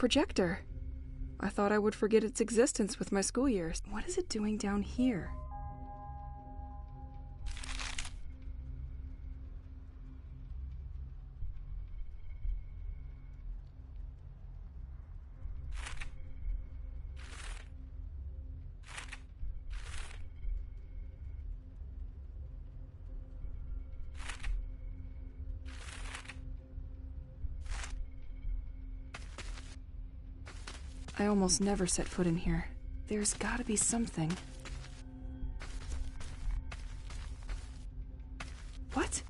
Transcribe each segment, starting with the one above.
projector. I thought I would forget its existence with my school years. What is it doing down here? I almost never set foot in here. There's gotta be something. What?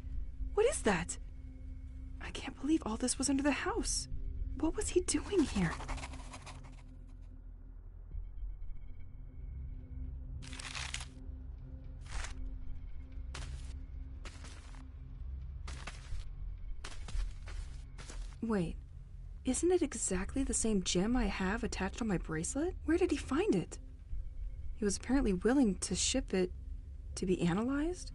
What is that? I can't believe all this was under the house. What was he doing here? Wait. Isn't it exactly the same gem I have attached on my bracelet? Where did he find it? He was apparently willing to ship it to be analyzed?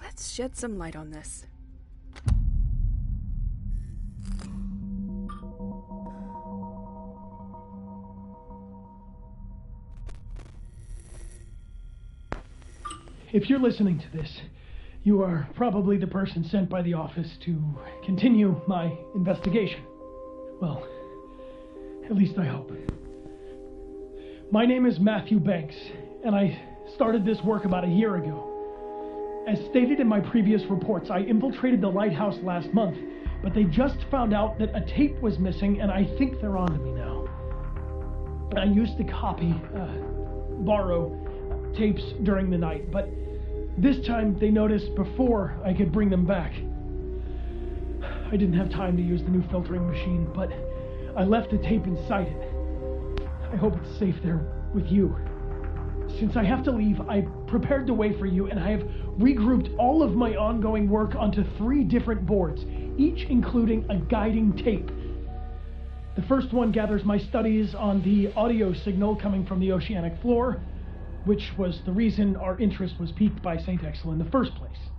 Let's shed some light on this. If you're listening to this, you are probably the person sent by the office to continue my investigation. Well, at least I hope. My name is Matthew Banks, and I started this work about a year ago. As stated in my previous reports, I infiltrated the lighthouse last month, but they just found out that a tape was missing, and I think they're on to me now. I used to borrow tapes during the night, but this time they noticed before I could bring them back. I didn't have time to use the new filtering machine, but I left a tape inside it. I hope it's safe there with you. Since I have to leave, I prepared to wait for you, and I have regrouped all of my ongoing work onto 3 different boards, each including a guiding tape. The first one gathers my studies on the audio signal coming from the oceanic floor, which was the reason our interest was piqued by St. Exel in the first place.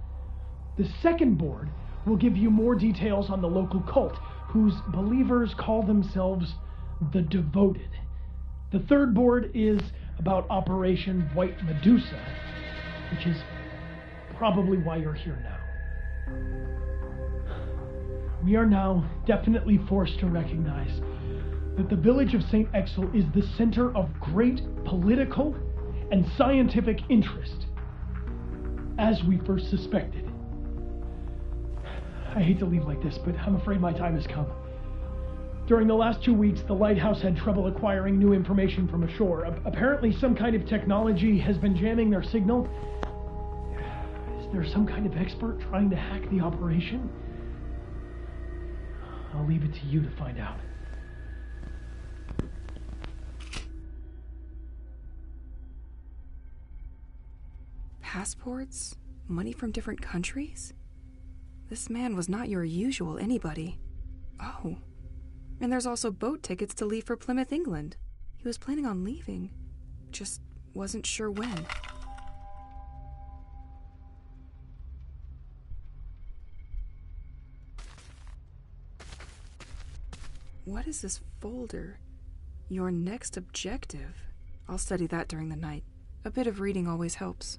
The second board will give you more details on the local cult, whose believers call themselves the Devoted. The third board is about Operation White Medusa, which is probably why you're here now. We are now definitely forced to recognize that the village of St. Exel is the center of great political and scientific interest, as we first suspected. I hate to leave like this, but I'm afraid my time has come. During the last 2 weeks, the lighthouse had trouble acquiring new information from ashore. Apparently some kind of technology has been jamming their signal. Is there some kind of expert trying to hack the operation? I'll leave it to you to find out. Passports? Money from different countries? This man was not your usual anybody. Oh. And there's also boat tickets to leave for Plymouth, England. He was planning on leaving. Just wasn't sure when. What is this folder? Your next objective. I'll study that during the night. A bit of reading always helps.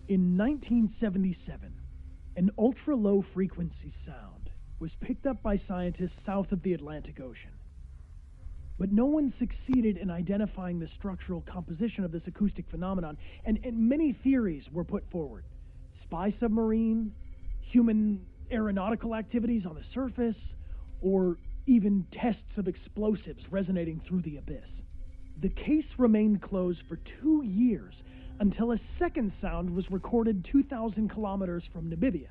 In 1977, an ultra-low frequency sound was picked up by scientists south of the Atlantic Ocean. But no one succeeded in identifying the structural composition of this acoustic phenomenon, and many theories were put forward. Spy submarine, human aeronautical activities on the surface, or even tests of explosives resonating through the abyss. The case remained closed for 2 years until a second sound was recorded 2,000 kilometers from Namibia.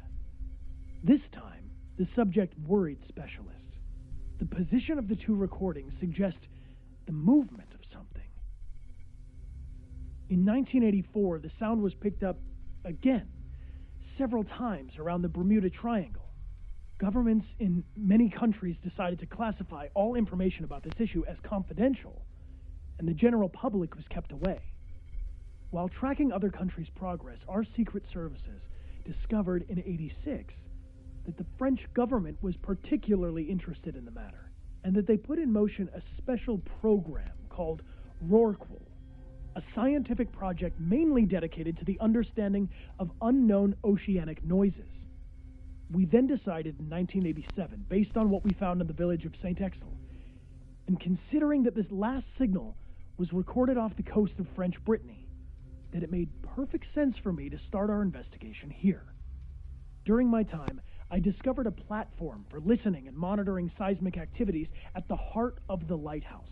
This time, the subject worried specialists. The position of the two recordings suggests the movement of something. In 1984, the sound was picked up again, several times around the Bermuda Triangle. Governments in many countries decided to classify all information about this issue as confidential, and the general public was kept away. While tracking other countries' progress, our secret services discovered in '86 that the French government was particularly interested in the matter, and that they put in motion a special program called Rorqual, a scientific project mainly dedicated to the understanding of unknown oceanic noises. We then decided in 1987, based on what we found in the village of St. Exel, and considering that this last signal was recorded off the coast of French Brittany, that it made perfect sense for me to start our investigation here. During my time, I discovered a platform for listening and monitoring seismic activities at the heart of the lighthouse.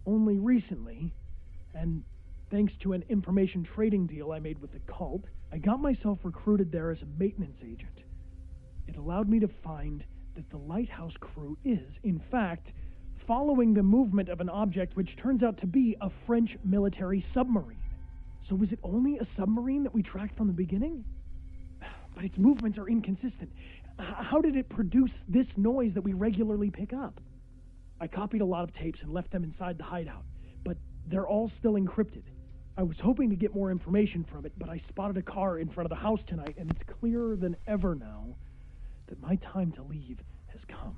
Only recently, and thanks to an information trading deal I made with the cult, I got myself recruited there as a maintenance agent. It allowed me to find that the lighthouse crew is, in fact, following the movement of an object which turns out to be a French military submarine. So was it only a submarine that we tracked from the beginning? But its movements are inconsistent. How did it produce this noise that we regularly pick up? I copied a lot of tapes and left them inside the hideout, but they're all still encrypted. I was hoping to get more information from it, but I spotted a car in front of the house tonight, and it's clearer than ever now that my time to leave has come.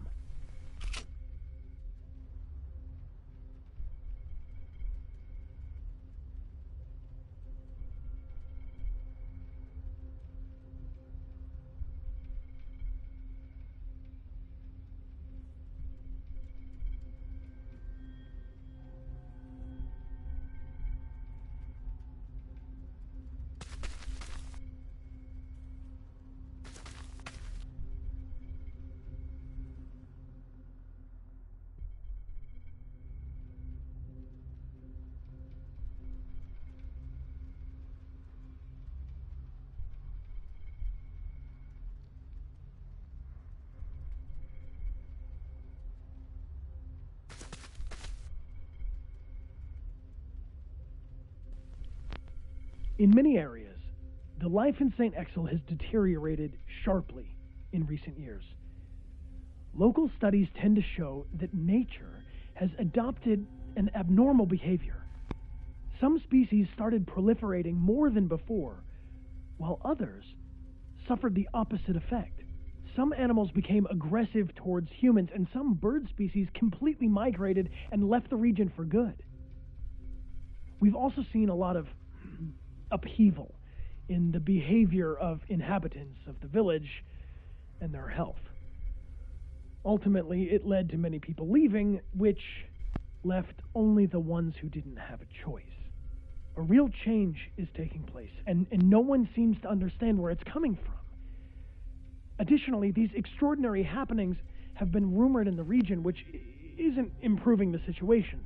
In many areas, the life in St. Exel has deteriorated sharply in recent years. Local studies tend to show that nature has adopted an abnormal behavior. Some species started proliferating more than before, while others suffered the opposite effect. Some animals became aggressive towards humans, and some bird species completely migrated and left the region for good. We've also seen a lot of upheaval in the behavior of inhabitants of the village and their health. Ultimately, it led to many people leaving, which left only the ones who didn't have a choice. A real change is taking place, and no one seems to understand where it's coming from. Additionally, these extraordinary happenings have been rumored in the region, which isn't improving the situation.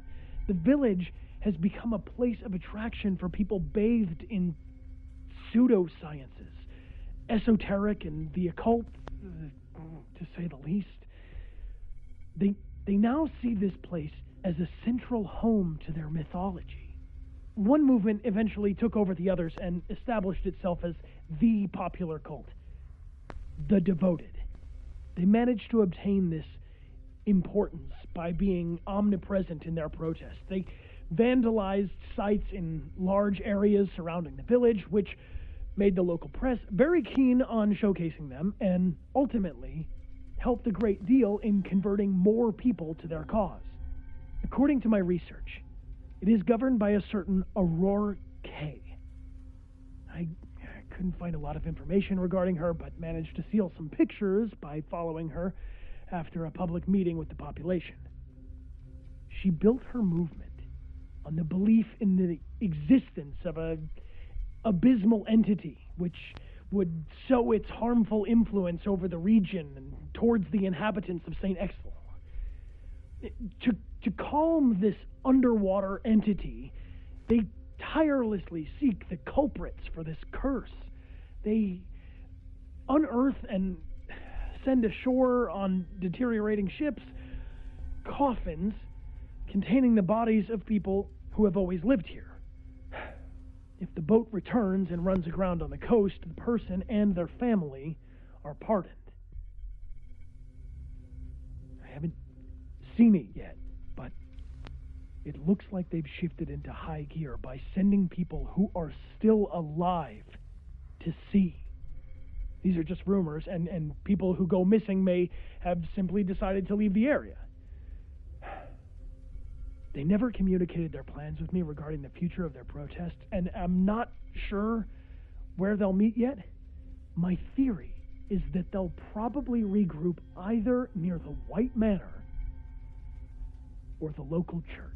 The village has become a place of attraction for people bathed in pseudosciences, esoteric and the occult, to say the least. They now see this place as a central home to their mythology. One movement eventually took over the others and established itself as the popular cult, the Devoted. They managed to obtain this importance by being omnipresent in their protests. They vandalized sites in large areas surrounding the village, which made the local press very keen on showcasing them, and ultimately helped a great deal in converting more people to their cause. According to my research, it is governed by a certain Aurora K. I couldn't find a lot of information regarding her, but managed to steal some pictures by following her after a public meeting with the population. She built her movement on the belief in the existence of an abysmal entity which would sow its harmful influence over the region and towards the inhabitants of St. Exel. To calm this underwater entity, they tirelessly seek the culprits for this curse. They unearth and send ashore on deteriorating ships coffins containing the bodies of people who have always lived here. If the boat returns and runs aground on the coast, the person and their family are pardoned. I haven't seen it yet, but it looks like they've shifted into high gear by sending people who are still alive to sea. These are just rumors, and people who go missing may have simply decided to leave the area. They never communicated their plans with me regarding the future of their protests, and I'm not sure where they'll meet yet. My theory is that they'll probably regroup either near the White Manor or the local church.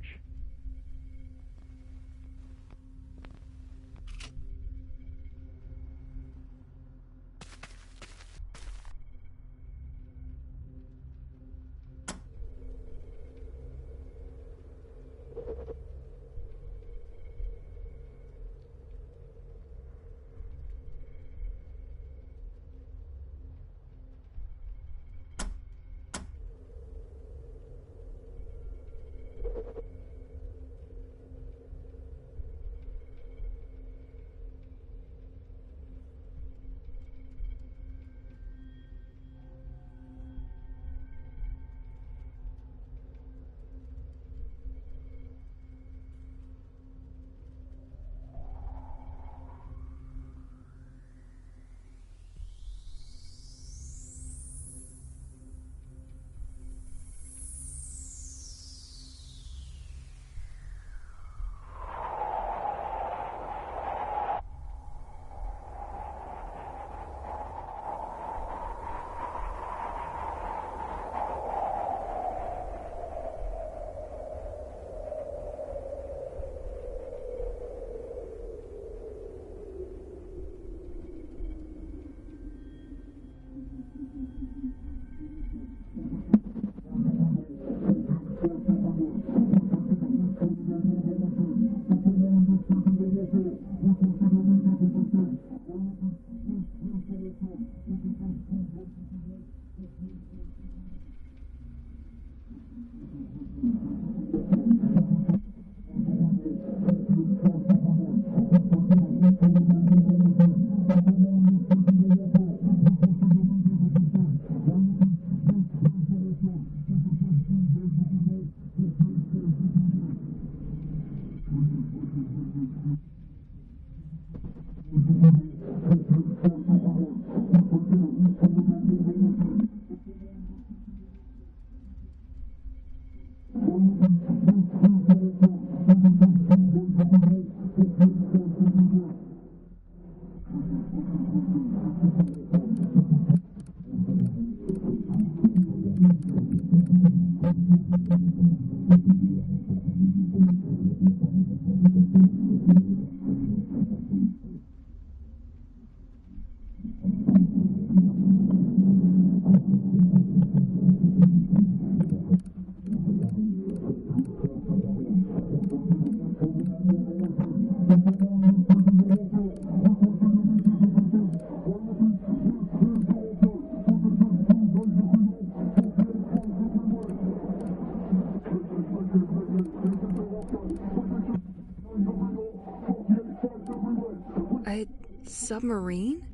A submarine?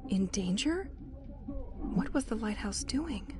In danger? What was the lighthouse doing?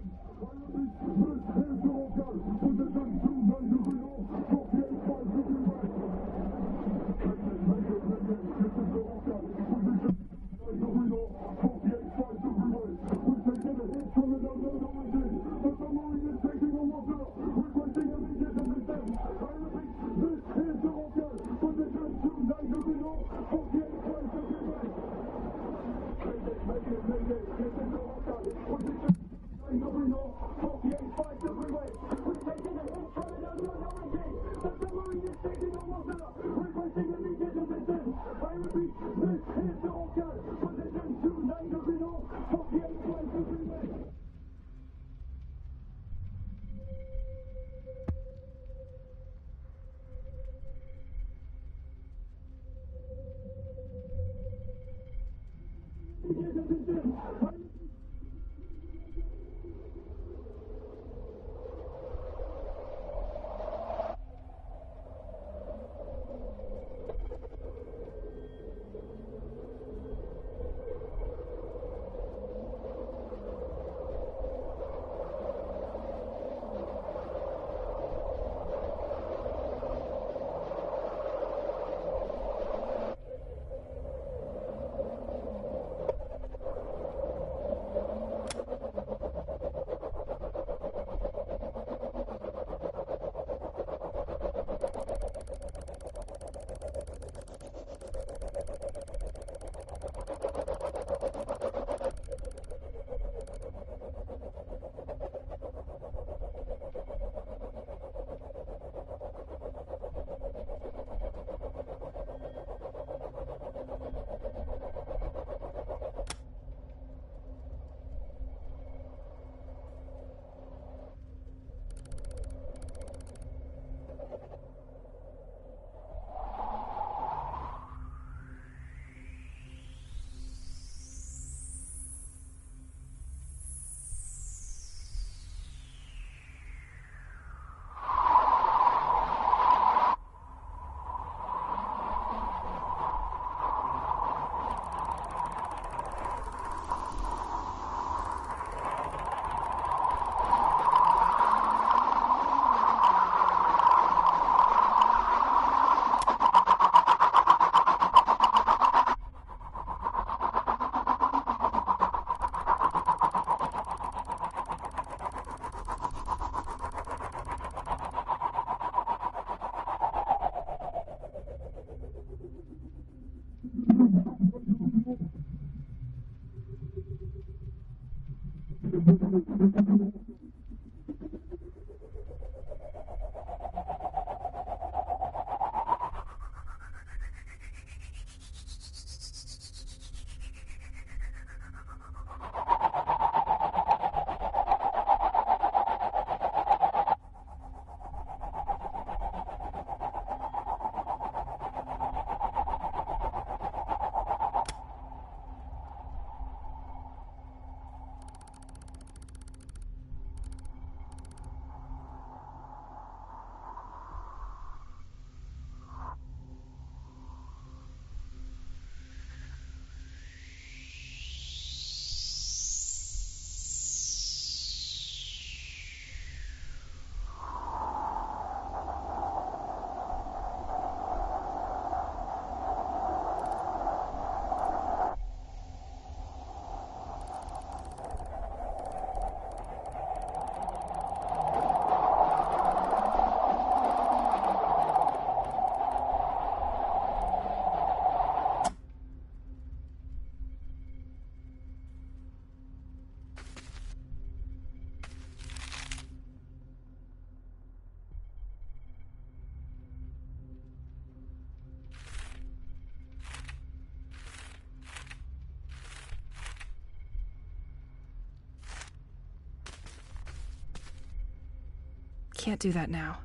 can't do that now.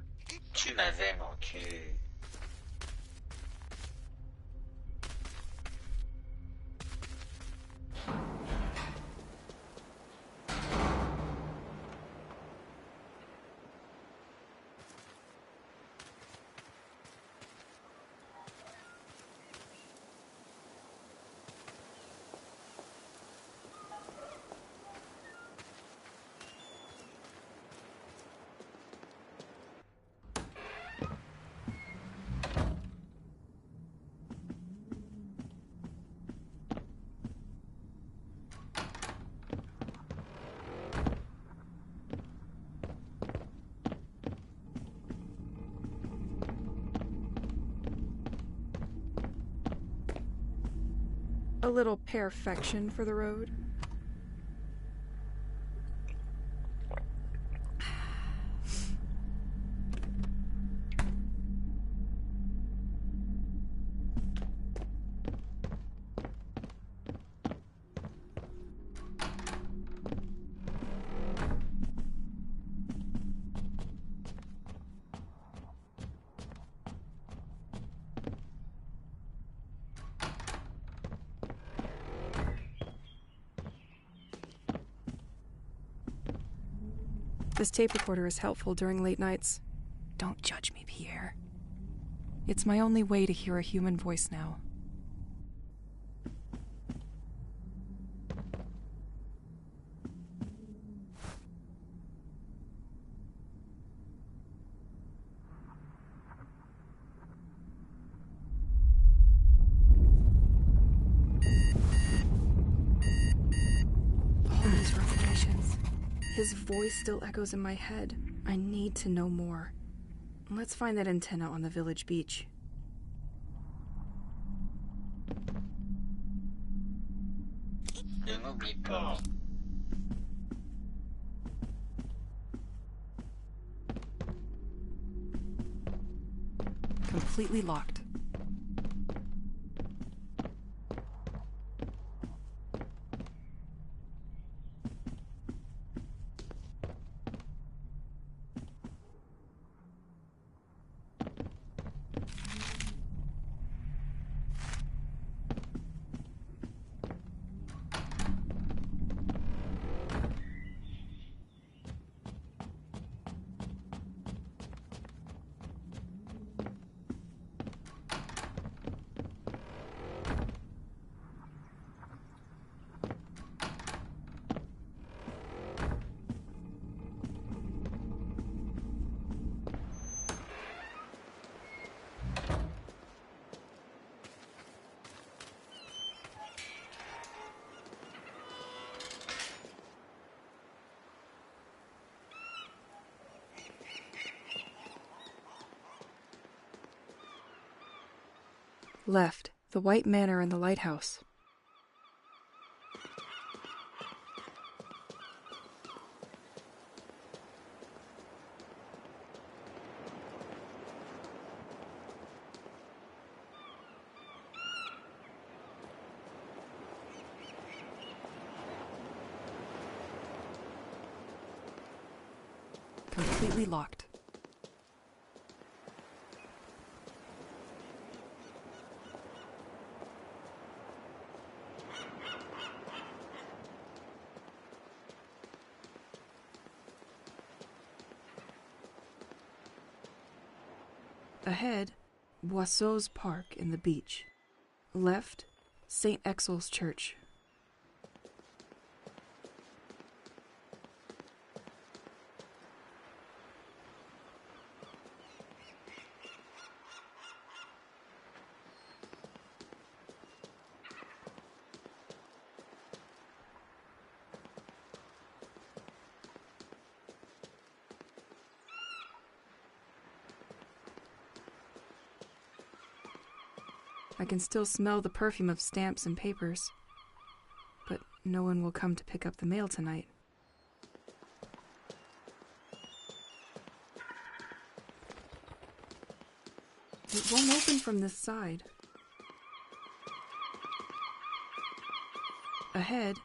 Tu m'avais manqué. A little perfection for the road. This tape recorder is helpful during late nights. Don't judge me, Pierre. It's my only way to hear a human voice now. All these revelations. His voice still echoes in my head. I need to know more. Let's find that antenna on the village beach. Ne m'oublie pas. Completely locked. Left, the White Manor and the lighthouse. Completely locked. Ahead, Boisseau's Park in the beach. Left, St. Exel's Church. I can still smell the perfume of stamps and papers, but no one will come to pick up the mail tonight. It won't open from this side. Ahead,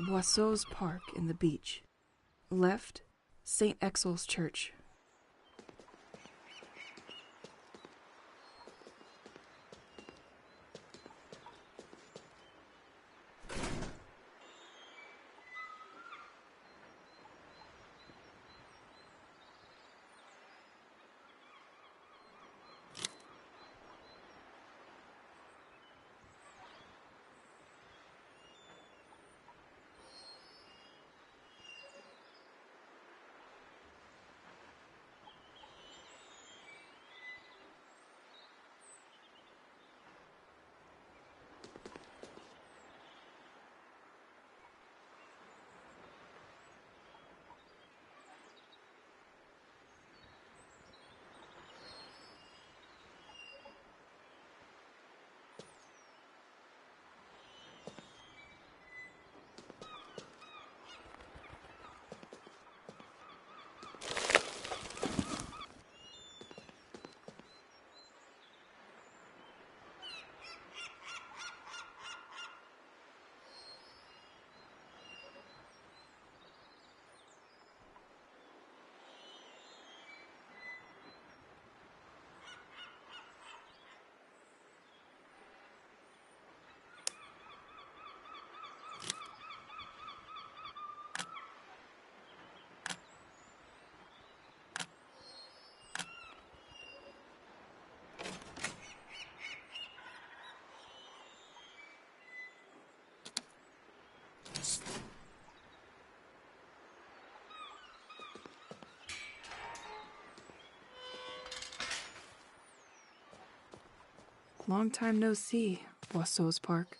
Boisseau's Park in the beach. Left, St. Exel's Church. Long time no see, Boisseau's Park.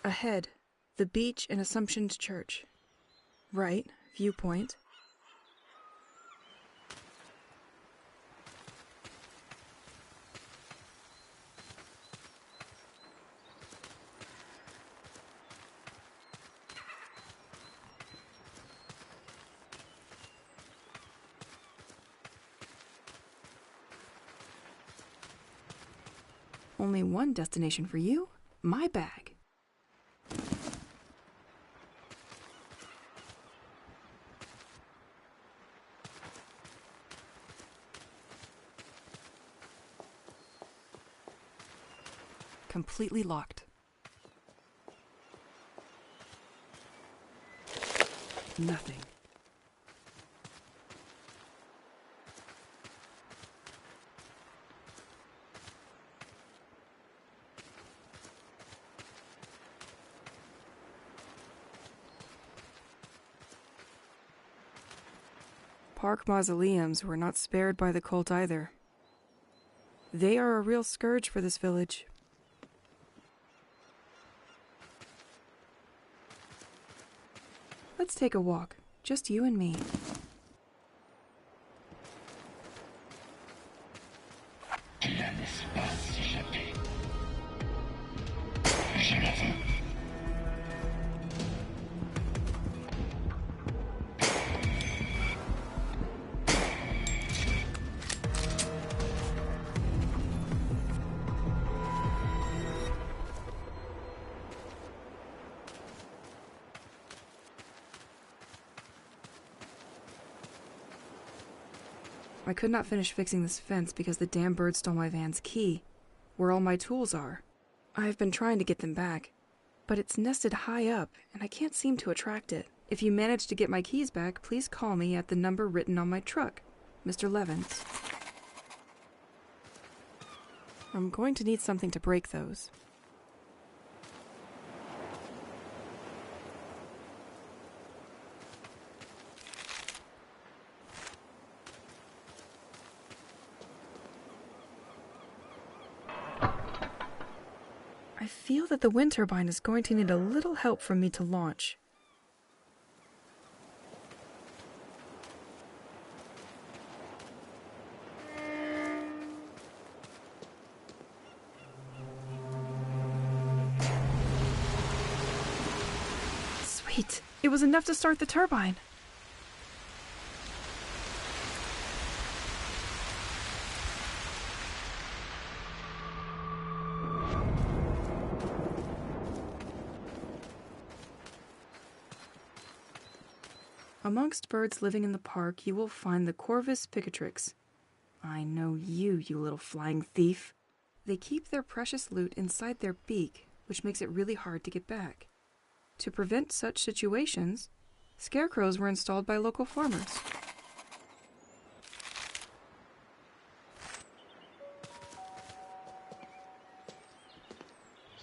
Ahead, the beach and Assumption Church. Right, viewpoint. Only one destination for you, my bag. Completely locked. Nothing. Park mausoleums were not spared by the cult either. They are a real scourge for this village. Let's take a walk, just you and me. Tu la laisses pas s'échapper. Je la veux. I could not finish fixing this fence because the damn bird stole my van's key, where all my tools are. I have been trying to get them back, but it's nested high up, and I can't seem to attract it. If you manage to get my keys back, please call me at the number written on my truck, Mr. Levins. I'm going to need something to break those. I feel that the wind turbine is going to need a little help from me to launch. Sweet! It was enough to start the turbine. Amongst birds living in the park, you will find the Corvus picatrix. I know you, you little flying thief. They keep their precious loot inside their beak, which makes it really hard to get back. To prevent such situations, scarecrows were installed by local farmers.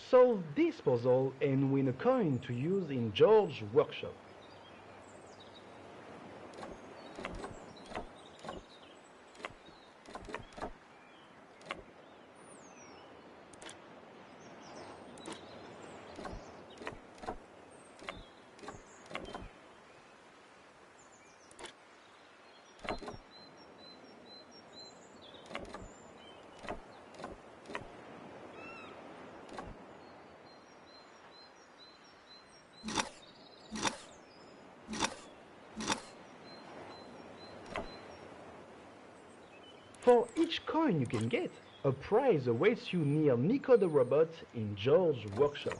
Solve this puzzle and win a coin to use in George's workshop. For each coin you can get, a prize awaits you near Nico the Robot in George's workshop.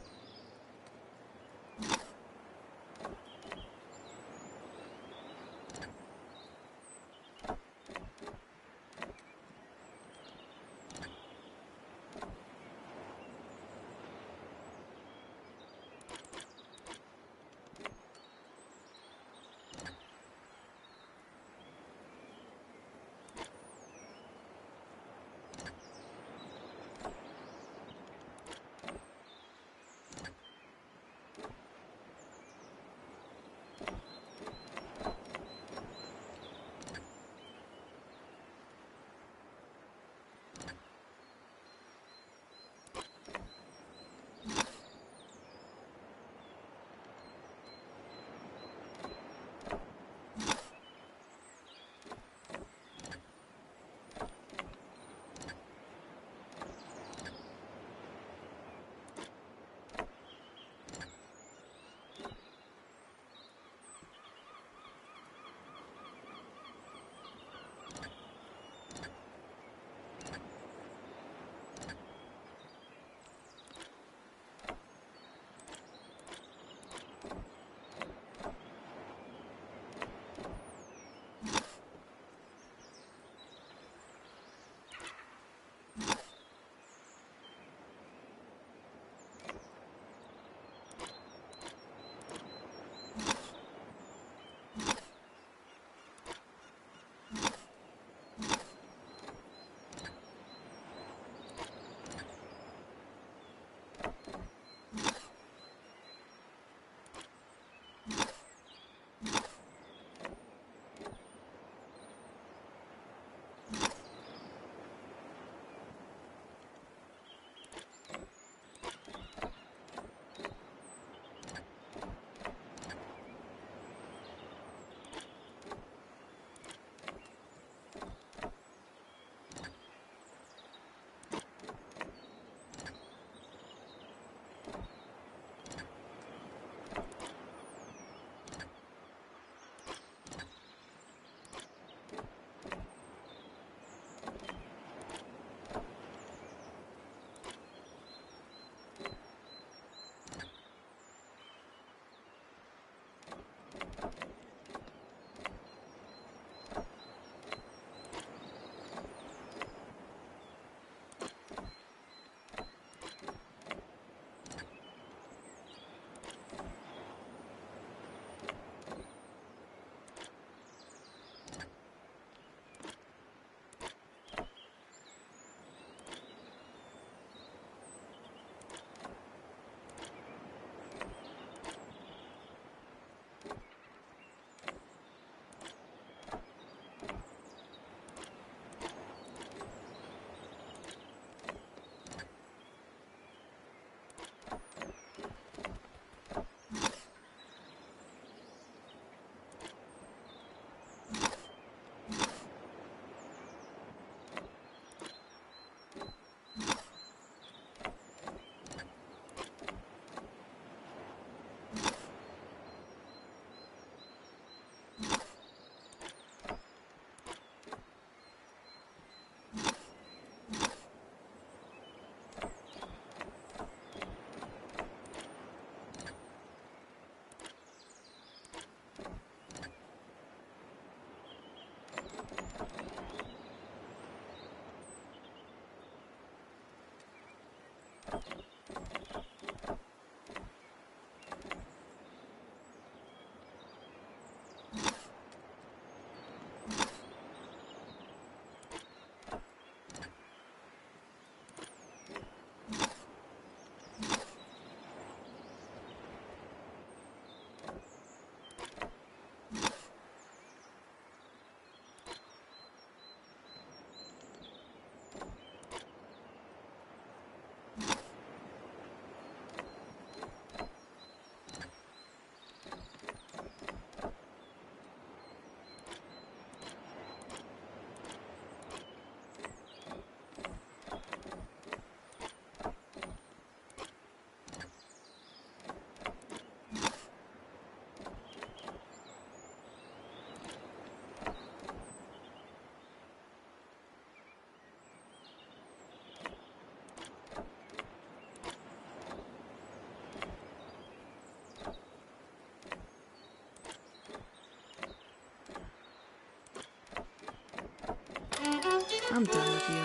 view.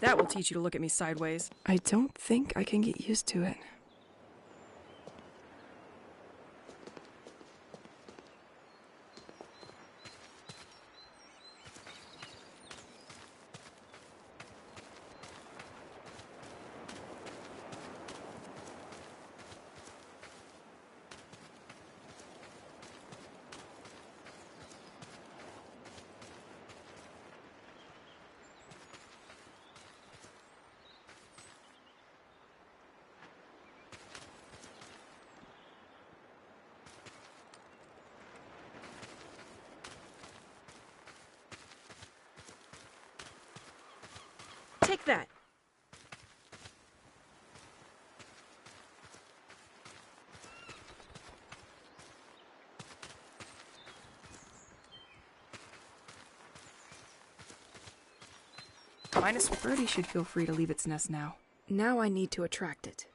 That will teach you to look at me sideways. I don't think I can get used to it. Take that! Minus Birdie should feel free to leave its nest now. Now I need to attract it.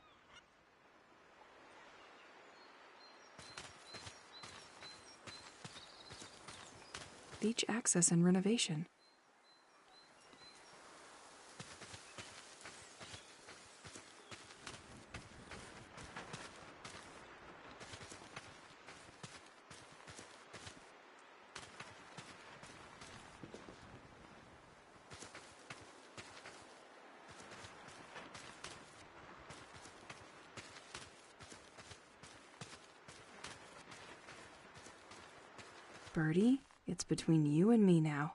Beach access and renovation. Birdie, it's between you and me now.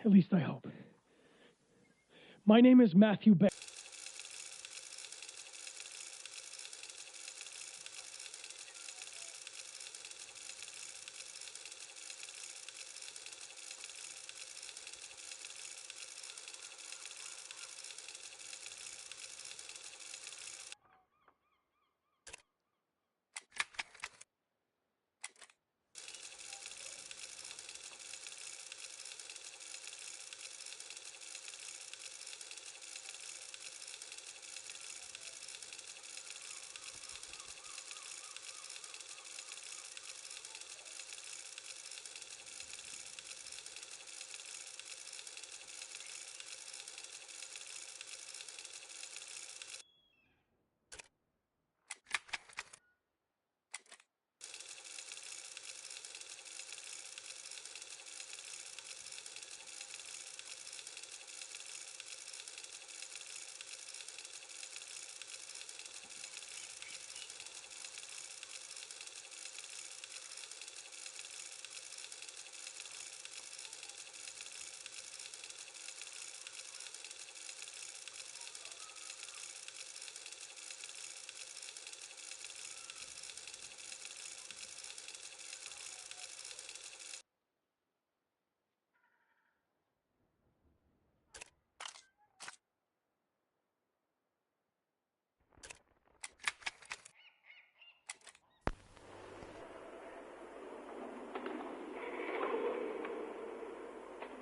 At least I hope. My name is Matthew Bay.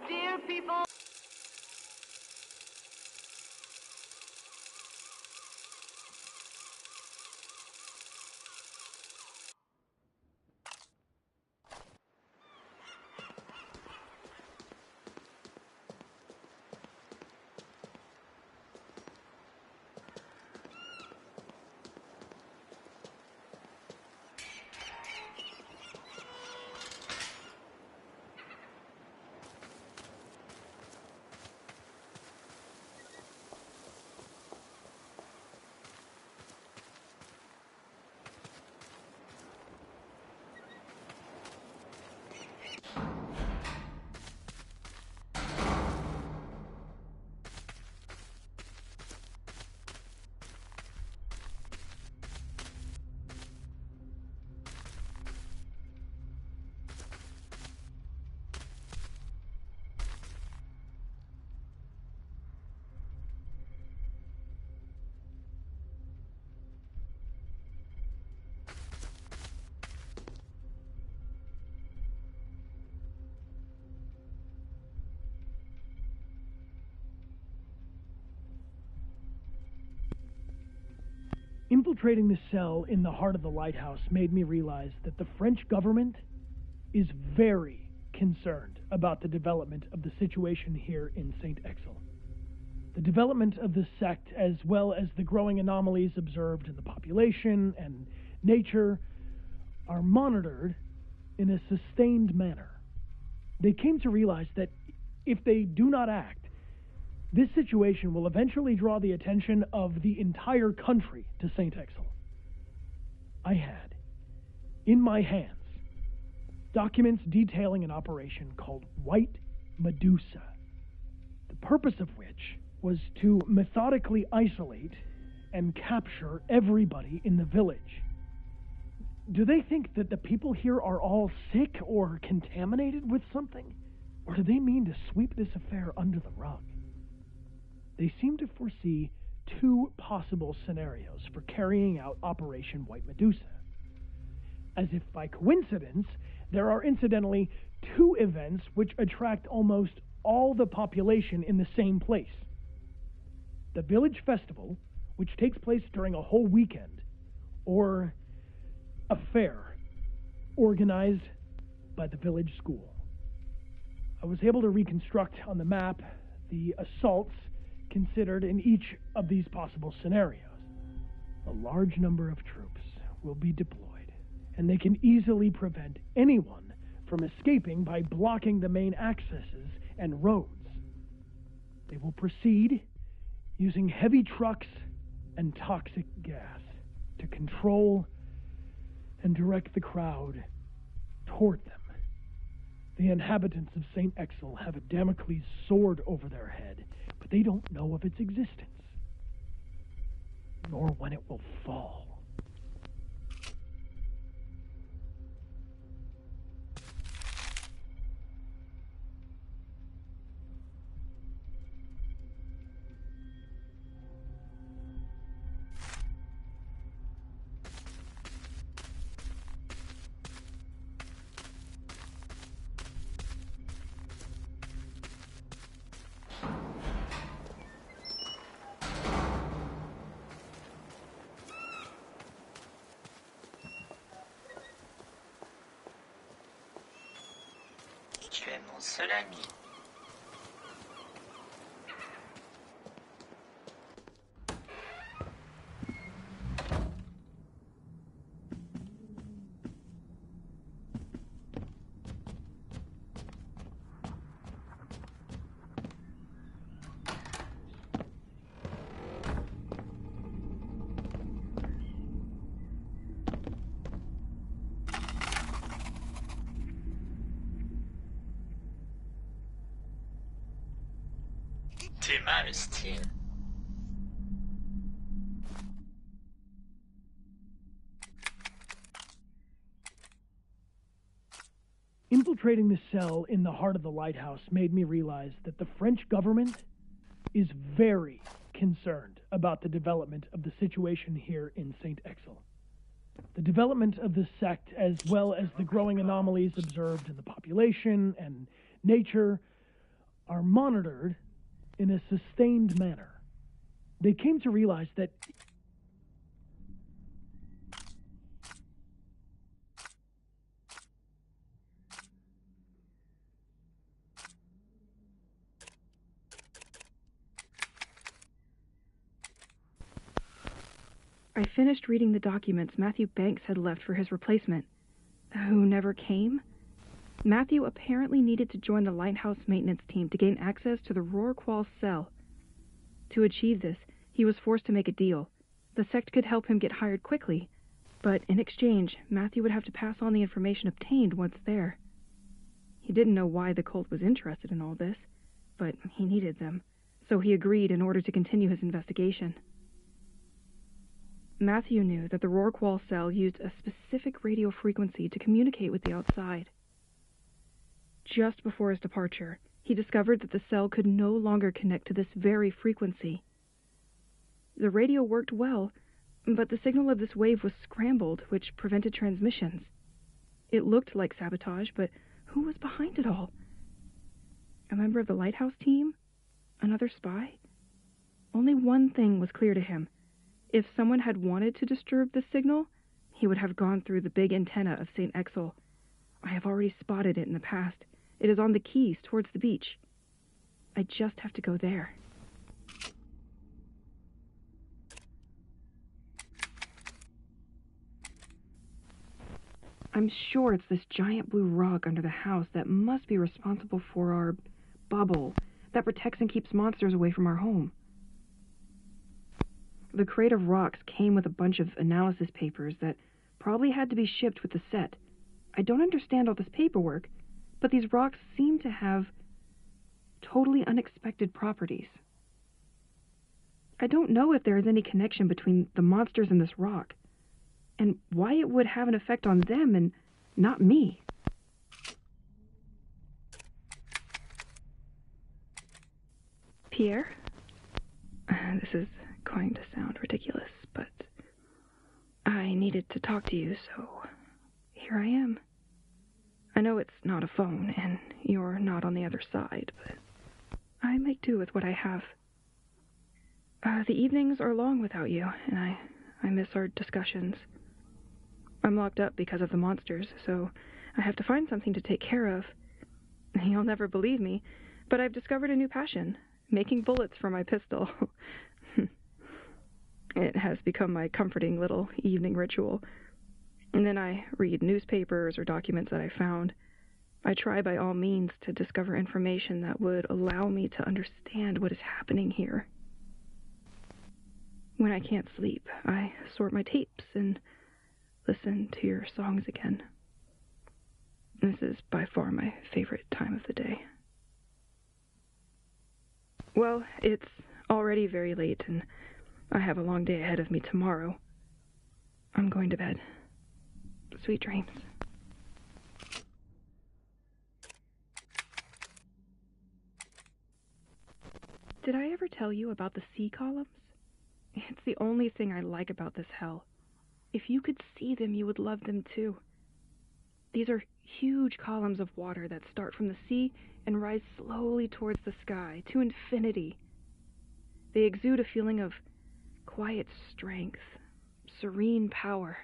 Dear people. Infiltrating the cell in the heart of the lighthouse made me realize that the French government is very concerned about the development of the situation here in St. Exil. The development of the sect, as well as the growing anomalies observed in the population and nature, are monitored in a sustained manner. They came to realize that if they do not act, this situation will eventually draw the attention of the entire country to St. Exil. I had, in my hands, documents detailing an operation called White Medusa, the purpose of which was to methodically isolate and capture everybody in the village. Do they think that the people here are all sick or contaminated with something? Or do they mean to sweep this affair under the rug? They seem to foresee two possible scenarios for carrying out Operation White Medusa. As if by coincidence, there are incidentally two events which attract almost all the population in the same place. The village festival, which takes place during a whole weekend, or a fair organized by the village school. I was able to reconstruct on the map the assaults considered in each of these possible scenarios. A large number of troops will be deployed, and they can easily prevent anyone from escaping by blocking the main accesses and roads. They will proceed using heavy trucks and toxic gas to control and direct the crowd toward them. The inhabitants of St. Exel have a Damocles sword over their head, but they don't know of its existence, nor when it will fall. Tu es mon seul ami. T'es mal, style. Infiltrating the cell in the heart of the lighthouse made me realize that the French government is very concerned about the development of the situation here in St. Exel. The development of the sect, as well as the growing anomalies observed in the population and nature, are monitored in a sustained manner. They came to realize that I finished reading the documents Matthew Banks had left for his replacement, who never came. Matthew apparently needed to join the lighthouse maintenance team to gain access to the Rorqual cell. To achieve this, he was forced to make a deal. The sect could help him get hired quickly, but in exchange, Matthew would have to pass on the information obtained once there. He didn't know why the cult was interested in all this, but he needed them, so he agreed in order to continue his investigation. Matthew knew that the Rorqual cell used a specific radio frequency to communicate with the outside. Just before his departure, he discovered that the cell could no longer connect to this very frequency. The radio worked well, but the signal of this wave was scrambled, which prevented transmissions. It looked like sabotage, but who was behind it all? A member of the lighthouse team? Another spy? Only one thing was clear to him. If someone had wanted to disturb the signal, he would have gone through the big antenna of St. Exel. I have already spotted it in the past. It is on the quays towards the beach. I just have to go there. I'm sure it's this giant blue rock under the house that must be responsible for our bubble that protects and keeps monsters away from our home. The crate of rocks came with a bunch of analysis papers that probably had to be shipped with the set. I don't understand all this paperwork, but these rocks seem to have totally unexpected properties. I don't know if there is any connection between the monsters and this rock, and why it would have an effect on them and not me. Pierre? This is going to sound ridiculous, but I needed to talk to you, so here I am. I know it's not a phone, and you're not on the other side, but I make do with what I have. The evenings are long without you, and I miss our discussions. I'm locked up because of the monsters, so I have to find something to take care of. You'll never believe me, but I've discovered a new passion, making bullets for my pistol. It has become my comforting little evening ritual. And then I read newspapers or documents that I found. I try by all means to discover information that would allow me to understand what is happening here. When I can't sleep, I sort my tapes and listen to your songs again. This is by far my favorite time of the day. Well, it's already very late, and I have a long day ahead of me tomorrow. I'm going to bed. Sweet dreams. Did I ever tell you about the sea columns? It's the only thing I like about this hell. If you could see them, you would love them too. These are huge columns of water that start from the sea and rise slowly towards the sky, to infinity. They exude a feeling of quiet strength, serene power.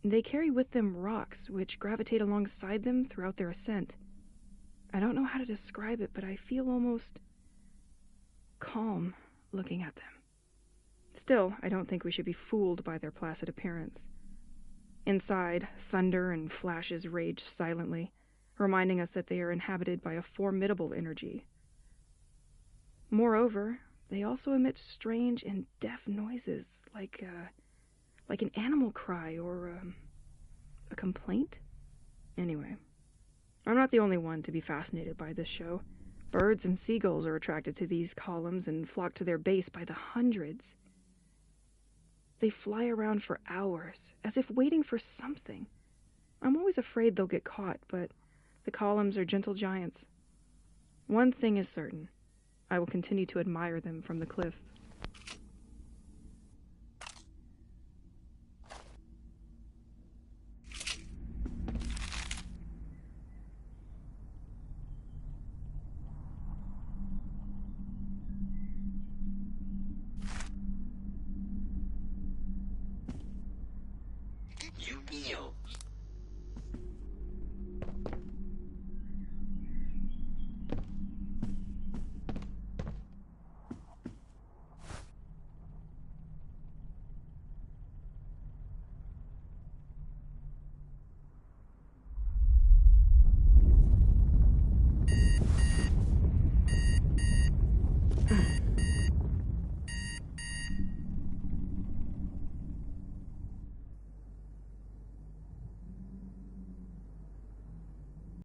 They carry with them rocks which gravitate alongside them throughout their ascent. I don't know how to describe it, but I feel almost calm looking at them. Still, I don't think we should be fooled by their placid appearance. Inside, thunder and flashes rage silently, reminding us that they are inhabited by a formidable energy. Moreover, they also emit strange and deaf noises, like an animal cry or a complaint. Anyway, I'm not the only one to be fascinated by this show. Birds and seagulls are attracted to these columns and flock to their base by the hundreds. They fly around for hours, as if waiting for something. I'm always afraid they'll get caught, but the columns are gentle giants. One thing is certain. I will continue to admire them from the cliff. Yu-Gi-Oh!